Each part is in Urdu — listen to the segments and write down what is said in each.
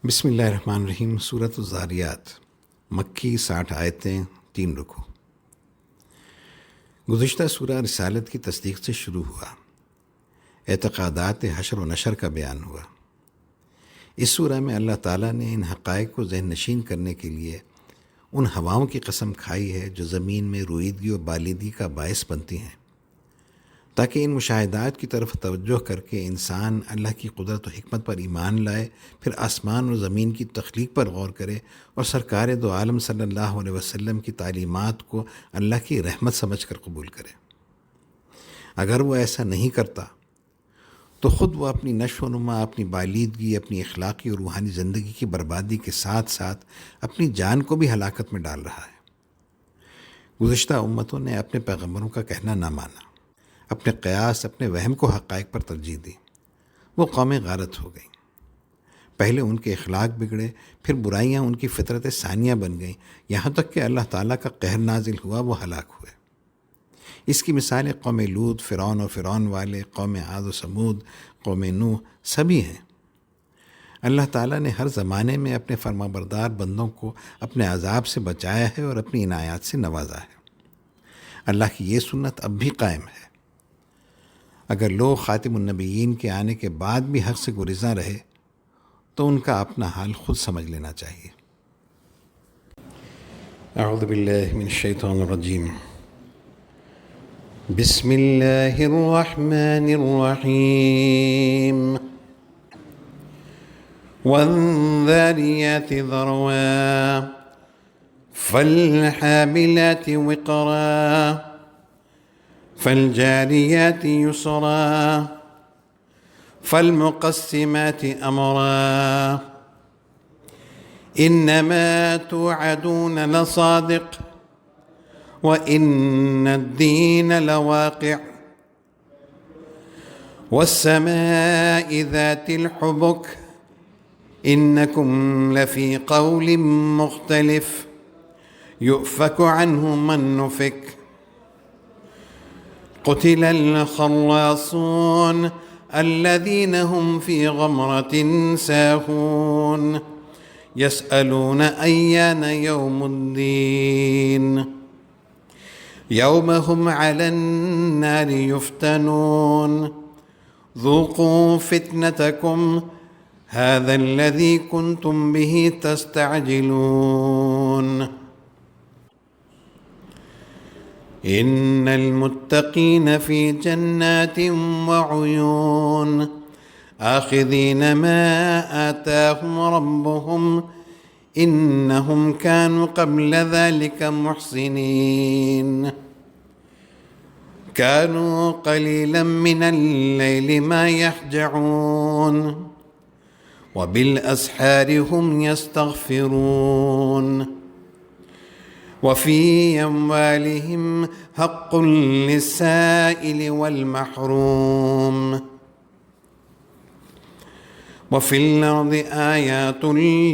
بسم اللہ الرحمن الرحیم۔ سورۃ الذاریات، مکی، 60 آیتیں، 3 رکوع۔ گزشتہ سورہ رسالت کی تصدیق سے شروع ہوا، اعتقادات حشر و نشر کا بیان ہوا۔ اس سورہ میں اللہ تعالیٰ نے ان حقائق کو ذہن نشین کرنے کے لیے ان ہواؤں کی قسم کھائی ہے جو زمین میں رویدگی و بالیدگی کا باعث بنتی ہیں، تاکہ ان مشاہدات کی طرف توجہ کر کے انسان اللہ کی قدرت و حکمت پر ایمان لائے، پھر آسمان و زمین کی تخلیق پر غور کرے اور سرکار دو عالم صلی اللہ علیہ وسلم کی تعلیمات کو اللہ کی رحمت سمجھ کر قبول کرے۔ اگر وہ ایسا نہیں کرتا تو خود وہ اپنی نشو و نما، اپنی بالیدگی، اپنی اخلاقی اور روحانی زندگی کی بربادی کے ساتھ ساتھ اپنی جان کو بھی ہلاکت میں ڈال رہا ہے۔ گزشتہ امتوں نے اپنے پیغمبروں کا کہنا نہ مانا، اپنے قیاس، اپنے وہم کو حقائق پر ترجیح دی۔ وہ قومیں غارت ہو گئیں۔ پہلے ان کے اخلاق بگڑے، پھر برائیاں ان کی فطرت ثانیہ بن گئیں، یہاں تک کہ اللہ تعالیٰ کا قہر نازل ہوا، وہ ہلاک ہوئے۔ اس کی مثالیں قوم لوط، فرعون اور فرعون والے، قوم عاد و ثمود، قوم نوح سبھی ہیں۔ اللہ تعالیٰ نے ہر زمانے میں اپنے فرمانبردار بندوں کو اپنے عذاب سے بچایا ہے اور اپنی عنایات سے نوازا ہے۔ اللہ کی یہ سنت اب بھی قائم ہے۔ اگر لوگ خاتم النبیین کے آنے کے بعد بھی حق سے گریزاں رہے تو ان کا اپنا حال خود سمجھ لینا چاہیے۔ اعوذ باللہ من الشیطان الرجیم، بسم اللہ الرحمن الرحیم، والذاریات ذروا فالحاملات وقرا فالجاريات يسرا فالمقسمات أمرا إنما توعدون لصادق وإن الدين لواقع والسماء ذات الحبك إنكم لفي قول مختلف يؤفك عنه من نفك قتل الخراصون الذين هم في غمرة ساهون يسألون أيان يوم الدين يوم هم على النار يفتنون ذوقوا فتنتكم هذا الذي كنتم به تستعجلون إن المتقين في جنات وعيون آخذين ما آتاهم ربهم إنهم كانوا قبل ذلك محسنين كانوا قليلا من الليل ما يهجعون وبالأسحار هم يستغفرون وفي أموالهم حق للسائل والمحروم وفي الأرض آيات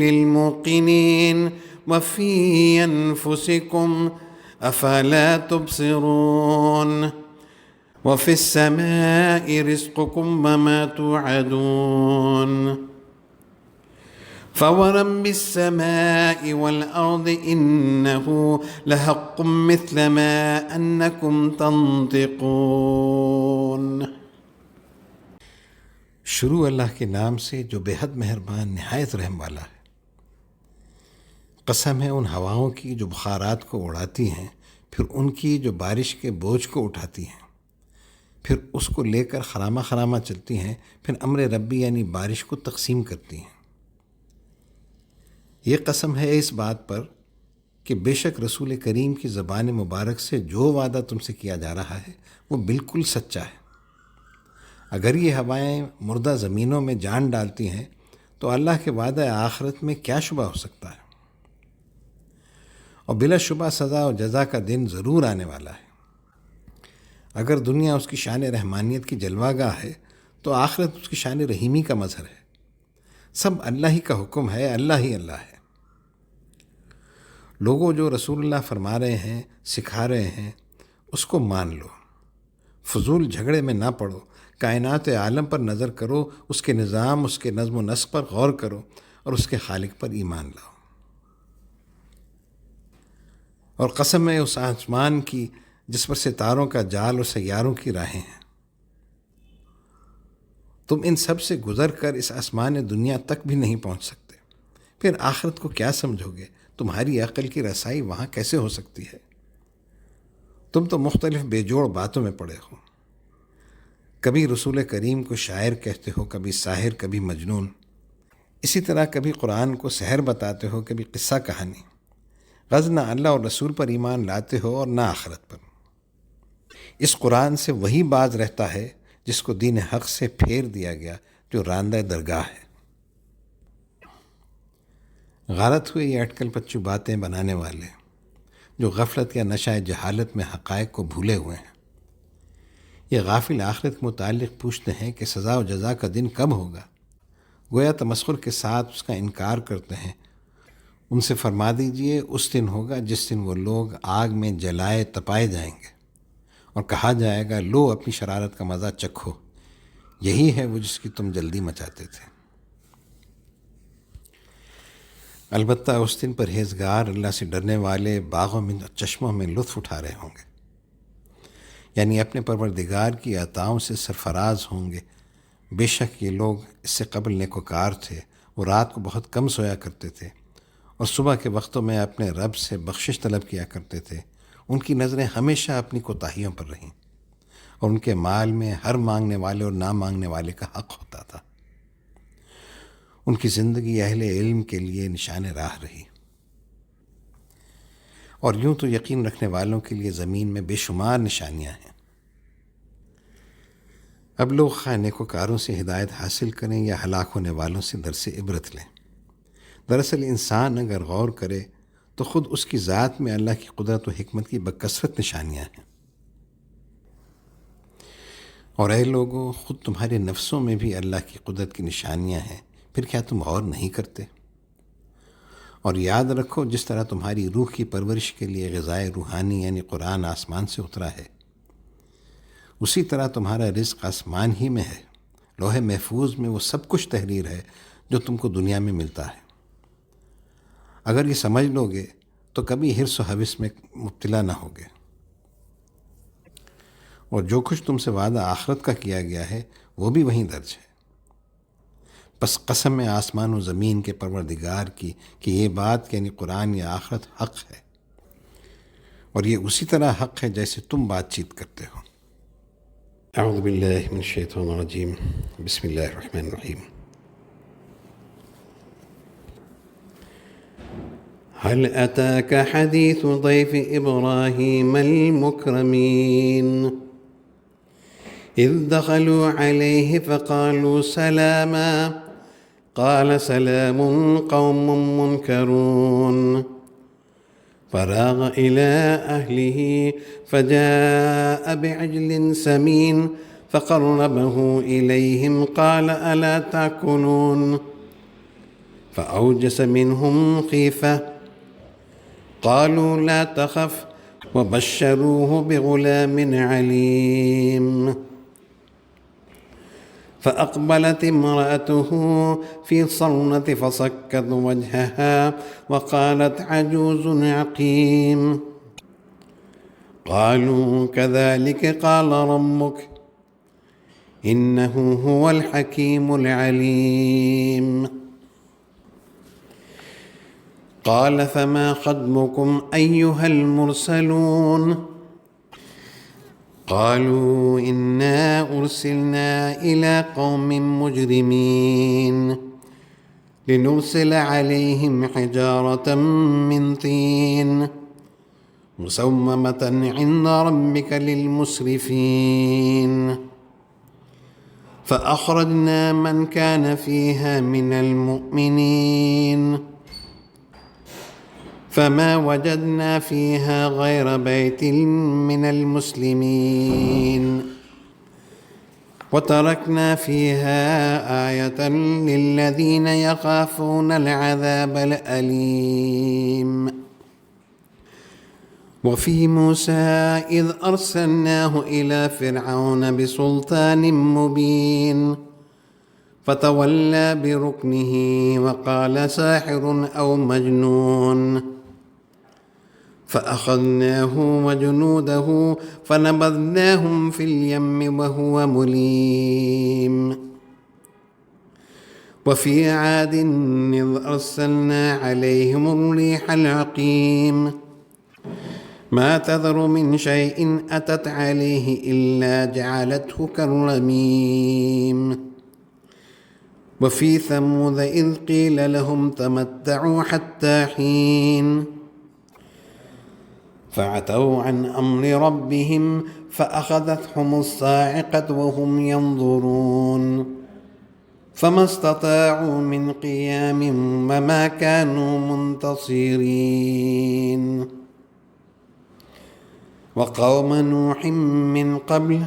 للموقنين وفي أنفسكم أفلا تبصرون وفي السماء رزقكم وما توعدون فورب السماء والأرض إنه لحق مثل ما أنكم تنطقون۔ شروع اللہ کے نام سے جو بے حد مہربان، نہایت رحم والا ہے۔ قسم ہے ان ہواؤں کی جو بخارات کو اڑاتی ہیں، پھر ان کی جو بارش کے بوجھ کو اٹھاتی ہیں، پھر اس کو لے کر خرامہ خرامہ چلتی ہیں، پھر امر ربی یعنی بارش کو تقسیم کرتی ہیں۔ یہ قسم ہے اس بات پر کہ بے شک رسول کریم کی زبان مبارک سے جو وعدہ تم سے کیا جا رہا ہے وہ بالکل سچا ہے۔ اگر یہ ہوائیں مردہ زمینوں میں جان ڈالتی ہیں تو اللہ کے وعدہ آخرت میں کیا شبہ ہو سکتا ہے، اور بلا شبہ سزا و جزا کا دن ضرور آنے والا ہے۔ اگر دنیا اس کی شان رحمانیت کی جلوہ گاہ ہے تو آخرت اس کی شان رحیمی کا مظہر ہے۔ سب اللہ ہی کا حکم ہے، اللہ ہی اللہ ہے۔ لوگوں جو رسول اللہ فرما رہے ہیں، سکھا رہے ہیں، اس کو مان لو، فضول جھگڑے میں نہ پڑو، کائنات عالم پر نظر کرو، اس کے نظام، اس کے نظم و نسق پر غور کرو، اور اس کے خالق پر ایمان لاؤ۔ اور قسم ہے اس آسمان کی جس پر ستاروں کا جال اور سیاروں کی راہیں ہیں، تم ان سب سے گزر کر اس آسمان دنیا تک بھی نہیں پہنچ سکتے، پھر آخرت کو کیا سمجھو گے؟ تمہاری عقل کی رسائی وہاں کیسے ہو سکتی ہے؟ تم تو مختلف بے جوڑ باتوں میں پڑے ہو، کبھی رسول کریم کو شاعر کہتے ہو، کبھی ساحر، کبھی مجنون، اسی طرح کبھی قرآن کو سحر بتاتے ہو، کبھی قصہ کہانی، غرض نہ اللہ اور رسول پر ایمان لاتے ہو اور نہ آخرت پر۔ اس قرآن سے وہی باز رہتا ہے جس کو دین حق سے پھیر دیا گیا، جو راندہ درگاہ ہے۔ غارت ہوئے یہ اٹکل پچو باتیں بنانے والے جو غفلت یا نشہ جہالت میں حقائق کو بھولے ہوئے ہیں۔ یہ غافل آخرت کے متعلق پوچھتے ہیں کہ سزا و جزا کا دن کب ہوگا، گویا تمسخر کے ساتھ اس کا انکار کرتے ہیں۔ ان سے فرما دیجئے اس دن ہوگا جس دن وہ لوگ آگ میں جلائے تپائے جائیں گے اور کہا جائے گا لو اپنی شرارت کا مزہ چکھو، یہی ہے وہ جس کی تم جلدی مچاتے تھے۔ البتہ اس دن پرہیزگار اللہ سے ڈرنے والے باغوں میں چشموں میں لطف اٹھا رہے ہوں گے، یعنی اپنے پروردگار کی عطاؤں سے سرفراز ہوں گے۔ بے شک یہ لوگ اس سے قبل نیکوکار تھے، وہ رات کو بہت کم سویا کرتے تھے اور صبح کے وقتوں میں اپنے رب سے بخشش طلب کیا کرتے تھے۔ ان کی نظریں ہمیشہ اپنی کوتاہیوں پر رہیں اور ان کے مال میں ہر مانگنے والے اور نہ مانگنے والے کا حق ہوتا تھا۔ ان کی زندگی اہل علم کے لیے نشان راہ رہی، اور یوں تو یقین رکھنے والوں کے لیے زمین میں بے شمار نشانیاں ہیں۔ اب لوگ خواہ نیکوکاروں سے ہدایت حاصل کریں یا ہلاک ہونے والوں سے درس عبرت لیں۔ دراصل انسان اگر غور کرے تو خود اس کی ذات میں اللہ کی قدرت و حکمت کی بکثرت نشانیاں ہیں۔ اور اے لوگو، خود تمہارے نفسوں میں بھی اللہ کی قدرت کی نشانیاں ہیں، پھر کیا تم غور نہیں کرتے؟ اور یاد رکھو جس طرح تمہاری روح کی پرورش کے لیے غذائے روحانی یعنی قرآن آسمان سے اترا ہے، اسی طرح تمہارا رزق آسمان ہی میں ہے۔ لوح محفوظ میں وہ سب کچھ تحریر ہے جو تم کو دنیا میں ملتا ہے۔ اگر یہ سمجھ لو گے تو کبھی حرص و ہوس میں مبتلا نہ ہوگے، اور جو کچھ تم سے وعدہ آخرت کا کیا گیا ہے وہ بھی وہیں درج ہے۔ بس قسم ہے آسمان و زمین کے پروردگار کی کہ یہ بات یعنی قرآن یا آخرت حق ہے، اور یہ اسی طرح حق ہے جیسے تم بات چیت کرتے ہو۔ اعوذ باللہ من الشیطان الرجیم، بسم اللہ الرحمن الرحیم۔ هل أتاك حديث ضيف إبراهيم المكرمين إذ دخلوا عليه فقالوا سلاما قال سلام قوم منكرون فراغ إلى أهله فجاء بعجل سمين فقربه إليهم قال ألا تأكلون فأوجس منهم خيفة قالوا لا تخف وبشروه بغلام عليم فأقبلت امرأته في صرنة فصكت وجهها وقالت عجوز عقيم قالوا كذلك قال ربك إنه هو الحكيم العليم قال فما خطبكم أيها المرسلون قالوا إنا أرسلنا إلى قوم مجرمين لنرسل عليهم حجارة من طين مسومة عند ربك للمسرفين فأخرجنا من كان فيها من المؤمنين فما وجدنا فيها غير بيت من المسلمين وتركنا فيها آية للذين يخافون العذاب الأليم وفي موسى إذ أرسلناه إلى فرعون بسلطان مبين فتولى بركنه وقال ساحر أو مجنون فأخذناه وجنوده فنبذناهم في اليم وهو مليم وفي عاد إذ أرسلنا عليهم الريح العقيم ما تذر من شيء أتت عليه إلا جعلته كالرميم وفي ثمود إذ قيل لهم تمتعوا حتى حين فعتوا عن أمر ربهم فأخذتهم الصاعقة وهم ينظرون فما استطاعوا من قيام وما كانوا منتصرين وقوم نوح من قبل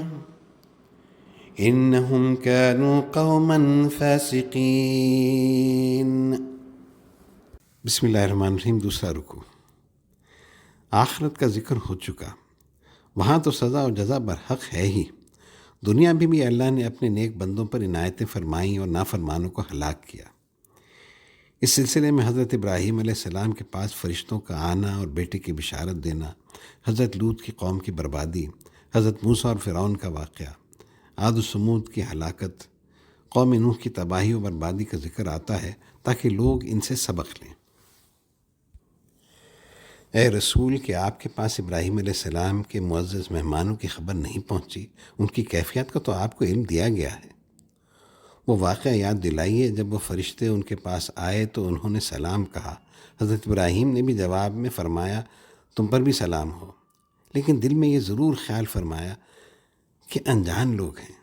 إنهم كانوا قوما فاسقين۔ بسم اللہ الرحمن الرحیم۔ دوسرا رکوع۔ آخرت کا ذکر ہو چکا، وہاں تو سزا و جزا برحق ہے ہی۔ دنیا میں بھی اللہ نے اپنے نیک بندوں پر عنایتیں فرمائیں اور نافرمانوں کو ہلاک کیا۔ اس سلسلے میں حضرت ابراہیم علیہ السلام کے پاس فرشتوں کا آنا اور بیٹے کی بشارت دینا، حضرت لوط کی قوم کی بربادی، حضرت موسیٰ اور فرعون کا واقعہ، عاد و سمود کی ہلاکت، قوم نوح کی تباہی و بربادی کا ذکر آتا ہے تاکہ لوگ ان سے سبق لیں۔ اے رسول، کہ آپ کے پاس ابراہیم علیہ السلام کے معزز مہمانوں کی خبر نہیں پہنچی؟ ان کی کیفیت کا تو آپ کو علم دیا گیا ہے۔ وہ واقعہ یاد دلائیے جب وہ فرشتے ان کے پاس آئے تو انہوں نے سلام کہا۔ حضرت ابراہیم نے بھی جواب میں فرمایا تم پر بھی سلام ہو، لیکن دل میں یہ ضرور خیال فرمایا کہ انجان لوگ ہیں،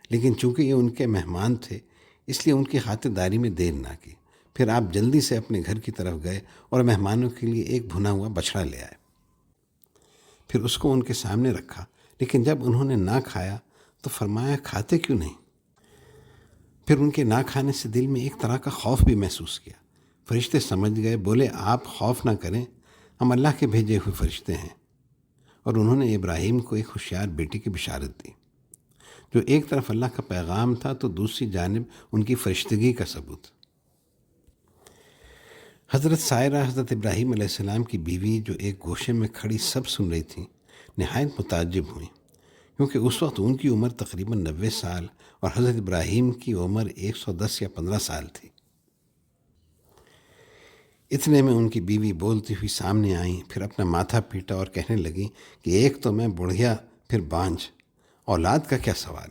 لیکن چونکہ یہ ان کے مہمان تھے اس لیے ان کی خاطرداری میں دیر نہ کی۔ پھر آپ جلدی سے اپنے گھر کی طرف گئے اور مہمانوں کے لیے ایک بھنا ہوا بچڑا لے آئے۔ پھر اس کو ان کے سامنے رکھا، لیکن جب انہوں نے نہ کھایا تو فرمایا کھاتے کیوں نہیں؟ پھر ان کے نہ کھانے سے دل میں ایک طرح کا خوف بھی محسوس کیا۔ فرشتے سمجھ گئے، بولے آپ خوف نہ کریں، ہم اللہ کے بھیجے ہوئے فرشتے ہیں۔ اور انہوں نے ابراہیم کو ایک ہوشیار بیٹے کی بشارت دی، جو ایک طرف اللہ کا پیغام تھا تو دوسری جانب ان کی فرشتگی کا ثبوت۔ حضرت سائرہ، حضرت ابراہیم علیہ السلام کی بیوی، جو ایک گوشے میں کھڑی سب سن رہی تھیں، نہایت متعجب ہوئیں، کیونکہ اس وقت ان کی عمر تقریباً 90 سال اور حضرت ابراہیم کی عمر 110 یا 15 سال تھی۔ اتنے میں ان کی بیوی بولتی ہوئی سامنے آئیں، پھر اپنا ماتھا پیٹا اور کہنے لگیں کہ ایک تو میں بڑھیا، پھر بانجھ، اولاد کا کیا سوال؟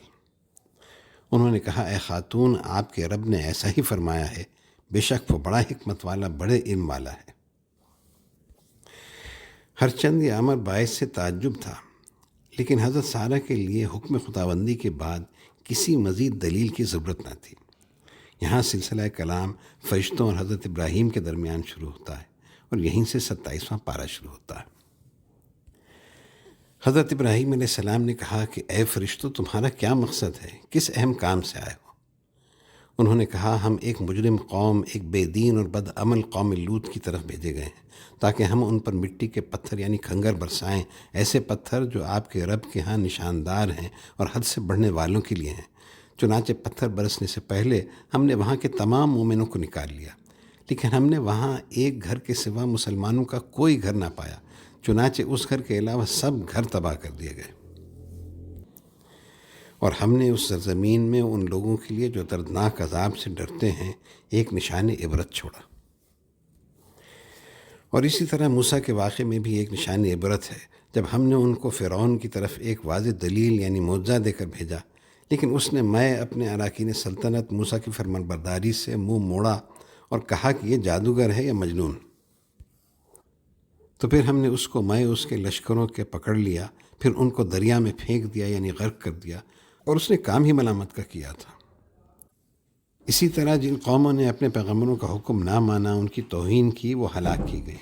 انہوں نے کہا اے خاتون، آپ کے رب نے ایسا ہی فرمایا ہے، بے شک وہ بڑا حکمت والا، بڑے علم والا ہے۔ ہر چند یہ امر باعث سے تعجب تھا، لیکن حضرت سارہ کے لیے حکم خداوندی کے بعد کسی مزید دلیل کی ضرورت نہ تھی۔ یہاں سلسلہ کلام فرشتوں اور حضرت ابراہیم کے درمیان شروع ہوتا ہے اور یہیں سے 27واں پارہ شروع ہوتا ہے۔ حضرت ابراہیم علیہ السلام نے کہا کہ اے فرشتوں، تمہارا کیا مقصد ہے؟ کس اہم کام سے آئے ہو؟ انہوں نے کہا ہم ایک مجرم قوم، ایک بے دین اور بدعمل قوم لوط کی طرف بھیجے گئے ہیں تاکہ ہم ان پر مٹی کے پتھر یعنی کھنگر برسائیں، ایسے پتھر جو آپ کے رب کے ہاں نشاندار ہیں اور حد سے بڑھنے والوں کے لیے ہیں۔ چنانچہ پتھر برسنے سے پہلے ہم نے وہاں کے تمام مومنوں کو نکال لیا، لیکن ہم نے وہاں ایک گھر کے سوا مسلمانوں کا کوئی گھر نہ پایا، چنانچہ اس گھر کے علاوہ سب گھر تباہ کر دیے گئے۔ اور ہم نے اس سرزمین میں ان لوگوں کے لیے جو دردناک عذاب سے ڈرتے ہیں ایک نشان عبرت چھوڑا۔ اور اسی طرح موسیٰ کے واقعے میں بھی ایک نشان عبرت ہے، جب ہم نے ان کو فرعون کی طرف ایک واضح دلیل یعنی معجزہ دے کر بھیجا، لیکن اس نے میں اپنے اراکین سلطنت موسیٰ کی فرمان برداری سے منہ موڑا اور کہا کہ یہ جادوگر ہے یا مجنون۔ تو پھر ہم نے اس کو میں اس کے لشکروں کے پکڑ لیا، پھر ان کو دریا میں پھینک دیا یعنی غرق کر دیا، اور اس نے کام ہی ملامت کا کیا تھا۔ اسی طرح جن قوموں نے اپنے پیغمبروں کا حکم نہ مانا، ان کی توہین کی، وہ ہلاک کی گئی۔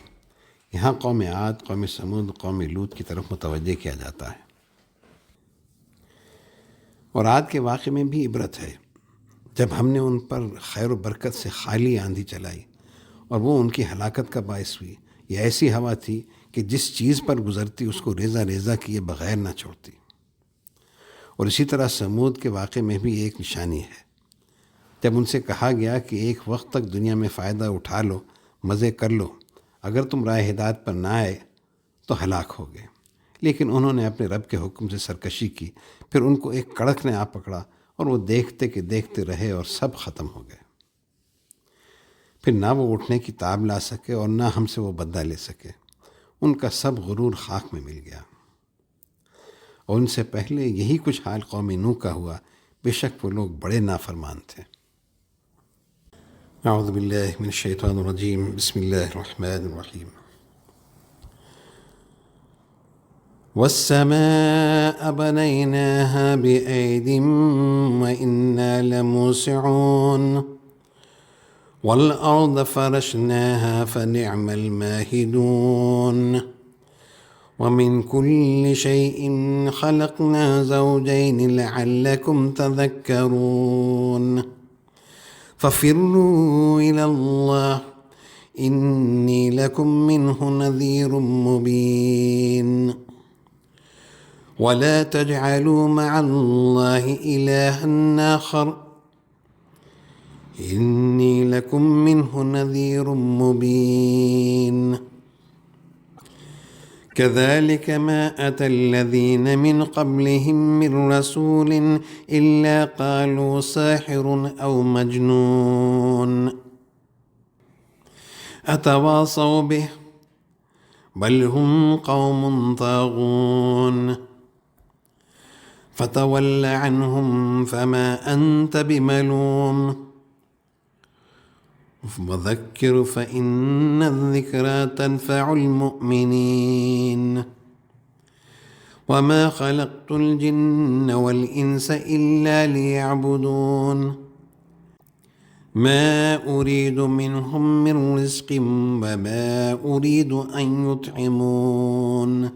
یہاں قوم عاد، قوم سمود، قوم لوط کی طرف متوجہ کیا جاتا ہے۔ اور عاد کے واقعے میں بھی عبرت ہے، جب ہم نے ان پر خیر و برکت سے خالی آندھی چلائی اور وہ ان کی ہلاکت کا باعث ہوئی۔ یہ ایسی ہوا تھی کہ جس چیز پر گزرتی اس کو ریزہ ریزہ کیے بغیر نہ چھوڑتی۔ اور اسی طرح سمود کے واقعے میں بھی ایک نشانی ہے۔ جب ان سے کہا گیا کہ ایک وقت تک دنیا میں فائدہ اٹھا لو، مزے کر لو، اگر تم راہ ہدایت پر نہ آئے تو ہلاک ہو گئے، لیکن انہوں نے اپنے رب کے حکم سے سرکشی کی، پھر ان کو ایک کڑک نے آ پکڑا اور وہ دیکھتے کہ دیکھتے رہے اور سب ختم ہو گئے۔ پھر نہ وہ اٹھنے کی تاب لا سکے اور نہ ہم سے وہ بدلہ لے سکے، ان کا سب غرور خاک میں مل گیا۔ اور ان سے پہلے یہی کچھ حال قوم نوح کا ہوا، بے شک وہ لوگ بڑے نافرمان تھے۔ اعوذ باللہ من الشیطان الرجیم، بسم اللہ الرحمن الرحیم۔ والسماء بنيناها بأيد وإنا لموسعون والأرض فرشناها فنعم الماهدون ومن كل شيء خلقنا زوجين لعلكم تذكرون ففروا إلى الله إني لكم منه نذير مبين ولا تجعلوا مع الله إلها آخر إني لكم منه نذير مبين كذلك ما أتى الذين من قبلهم من رسول إلا قالوا ساحر أو مجنون أتواصوا به بل هم قوم طاغون فتول عنهم فما أنت بملوم وذكر فإن الذكرى تنفع المؤمنين وما خلقت الجن والإنس إلا ليعبدون ما أريد منهم من رزق وما أريد أن يطعمون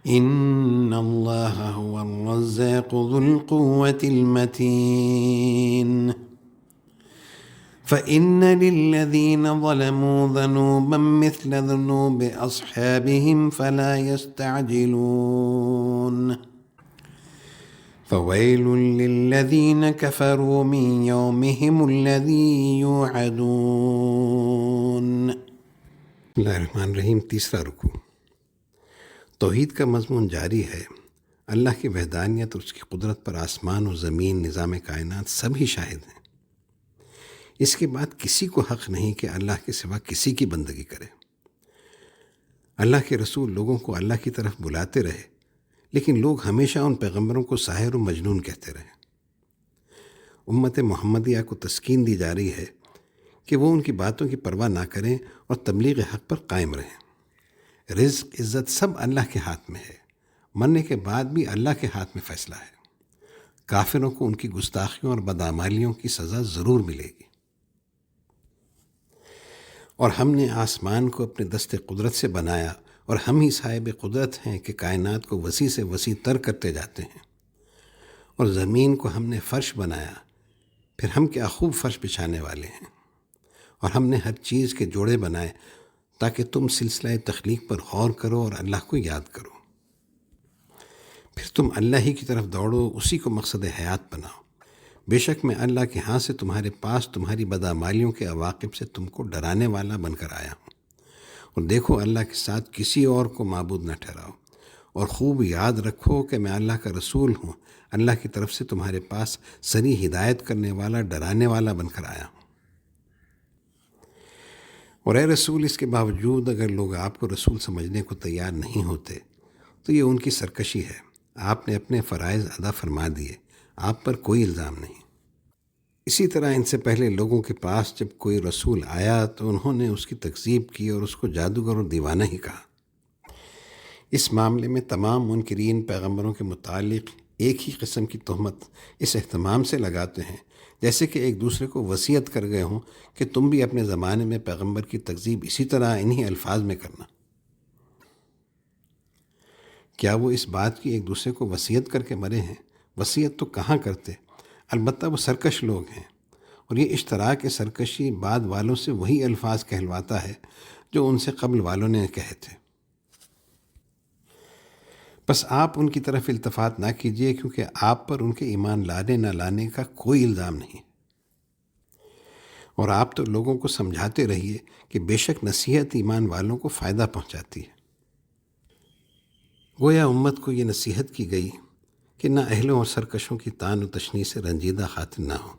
إن الله هو الرزاق ذو القوة المتين فإن للذين ظلموا ذنوبا مثل ذنوب أصحابهم فلا يستعجلون فويل للذين كفروا من يومهم الذي يوعدون۔ بسم اللہ الرحمن الرحیم۔ تیسرا رکوع۔ توحید کا مضمون جاری ہے۔ اللہ کی وحدانیت اور اس کی قدرت پر آسمان و زمین، نظام کائنات سب ہی شاہد ہیں۔ اس کے بعد کسی کو حق نہیں کہ اللہ کے سوا کسی کی بندگی کرے۔ اللہ کے رسول لوگوں کو اللہ کی طرف بلاتے رہے، لیکن لوگ ہمیشہ ان پیغمبروں کو ساحر و مجنون کہتے رہے۔ امت محمدیہ کو تسکین دی جا رہی ہے کہ وہ ان کی باتوں کی پرواہ نہ کریں اور تبلیغ حق پر قائم رہیں۔ رزق، عزت سب اللہ کے ہاتھ میں ہے، مرنے کے بعد بھی اللہ کے ہاتھ میں فیصلہ ہے۔ کافروں کو ان کی گستاخیوں اور بدعمالیوں کی سزا ضرور ملے گی۔ اور ہم نے آسمان کو اپنے دست قدرت سے بنایا اور ہم ہی صاحب قدرت ہیں کہ کائنات کو وسیع سے وسیع تر کرتے جاتے ہیں۔ اور زمین کو ہم نے فرش بنایا، پھر ہم کیا خوب فرش بچھانے والے ہیں۔ اور ہم نے ہر چیز کے جوڑے بنائے تاکہ تم سلسلہ تخلیق پر غور کرو اور اللہ کو یاد کرو، پھر تم اللہ ہی کی طرف دوڑو، اسی کو مقصد حیات بناؤ۔ بے شک میں اللہ کے ہاں سے تمہارے پاس تمہاری بدعمالیوں کے عواقب سے تم کو ڈرانے والا بن کر آیا ہوں۔ اور دیکھو اللہ کے ساتھ کسی اور کو معبود نہ ٹھہراؤ، اور خوب یاد رکھو کہ میں اللہ کا رسول ہوں، اللہ کی طرف سے تمہارے پاس سری ہدایت کرنے والا، ڈرانے والا بن کر آیا ہوں۔ اور اے رسول، اس کے باوجود اگر لوگ آپ کو رسول سمجھنے کو تیار نہیں ہوتے تو یہ ان کی سرکشی ہے۔ آپ نے اپنے فرائض ادا فرما دیے، آپ پر کوئی الزام نہیں۔ اسی طرح ان سے پہلے لوگوں کے پاس جب کوئی رسول آیا تو انہوں نے اس کی تکذیب کی اور اس کو جادوگر اور دیوانہ ہی کہا۔ اس معاملے میں تمام منکرین پیغمبروں کے متعلق ایک ہی قسم کی تہمت اس اہتمام سے لگاتے ہیں جیسے کہ ایک دوسرے کو وصیت کر گئے ہوں کہ تم بھی اپنے زمانے میں پیغمبر کی تکذیب اسی طرح انہی الفاظ میں کرنا۔ کیا وہ اس بات کی ایک دوسرے کو وصیت کر کے مرے ہیں؟ وصیت تو کہاں کرتے، البتہ وہ سرکش لوگ ہیں، اور یہ اشتراک سرکشی بعد والوں سے وہی الفاظ کہلواتا ہے جو ان سے قبل والوں نے کہے تھے۔ بس آپ ان کی طرف التفات نہ کیجیے، کیونکہ آپ پر ان کے ایمان لانے نہ لانے کا کوئی الزام نہیں، اور آپ تو لوگوں کو سمجھاتے رہیے کہ بے شک نصیحت ایمان والوں کو فائدہ پہنچاتی ہے۔ گویا امت کو یہ نصیحت کی گئی کہ نہ اہلوں اور سرکشوں کی طعن و تشنیع سے رنجیدہ خاطر نہ ہوں،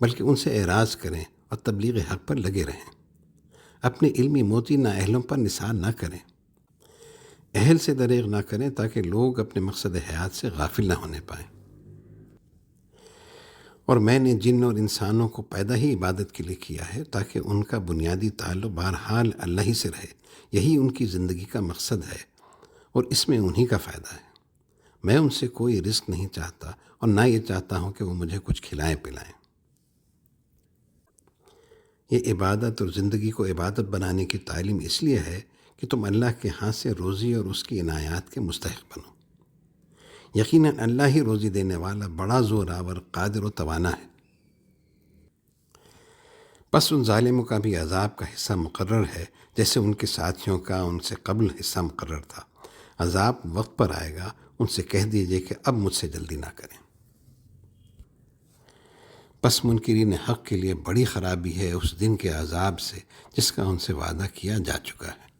بلکہ ان سے اعراض کریں اور تبلیغ حق پر لگے رہیں۔ اپنے علمی موتی نہ اہلوں پر نثار نہ کریں، اہل سے دریغ نہ کریں، تاکہ لوگ اپنے مقصد حیات سے غافل نہ ہونے پائیں۔ اور میں نے جن اور انسانوں کو پیدا ہی عبادت کے لیے کیا ہے، تاکہ ان کا بنیادی تعلق بہرحال اللہ ہی سے رہے۔ یہی ان کی زندگی کا مقصد ہے، اور اس میں انہی کا فائدہ ہے۔ میں ان سے کوئی رزق نہیں چاہتا، اور نہ یہ چاہتا ہوں کہ وہ مجھے کچھ کھلائیں پلائیں۔ یہ عبادت اور زندگی کو عبادت بنانے کی تعلیم اس لیے ہے کہ تم اللہ کے ہاں سے روزی اور اس کی عنایات کے مستحق بنو۔ یقیناً اللہ ہی روزی دینے والا بڑا زورآور، قادر و توانا ہے۔ بس ان ظالموں کا بھی عذاب کا حصہ مقرر ہے، جیسے ان کے ساتھیوں کا ان سے قبل حصہ مقرر تھا۔ عذاب وقت پر آئے گا، ان سے کہہ دیجئے کہ اب مجھ سے جلدی نہ کریں۔ پس منکرین حق کے لیے بڑی خرابی ہے اس دن کے عذاب سے جس کا ان سے وعدہ کیا جا چکا ہے۔